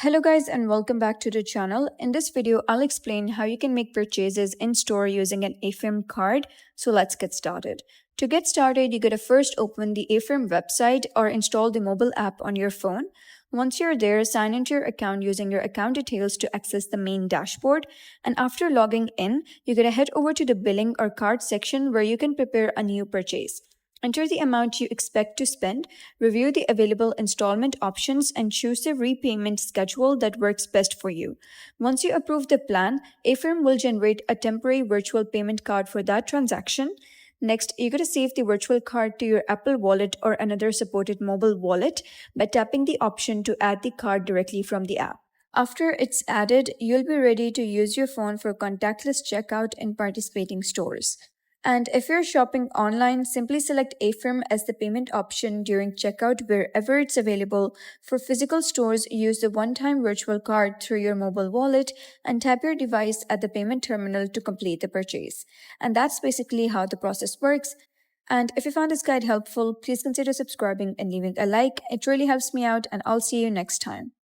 Hello guys and welcome back to the channel. In this video, I'll explain how you can make purchases in store using an Affirm card. So let's get started. To get started, you gotta first open the Affirm website or install the mobile app on your phone. Once you're there, sign into your account using your account details to access the main dashboard. And after logging in, you're gonna head over to the billing or card section where you can prepare a new purchase. Enter the amount you expect to spend, review the available installment options, and choose the repayment schedule that works best for you. Once you approve the plan, Affirm will generate a temporary virtual payment card for that transaction. Next, you're going to save the virtual card to your Apple Wallet or another supported mobile wallet by tapping the option to add the card directly from the app. After it's added, you'll be ready to use your phone for contactless checkout in participating stores. And if you're shopping online, simply select Affirm as the payment option during checkout wherever it's available. For physical stores, use the one-time virtual card through your mobile wallet and tap your device at the payment terminal to complete the purchase. And that's basically how the process works. And if you found this guide helpful, please consider subscribing and leaving a like. It really helps me out, and I'll see you next time.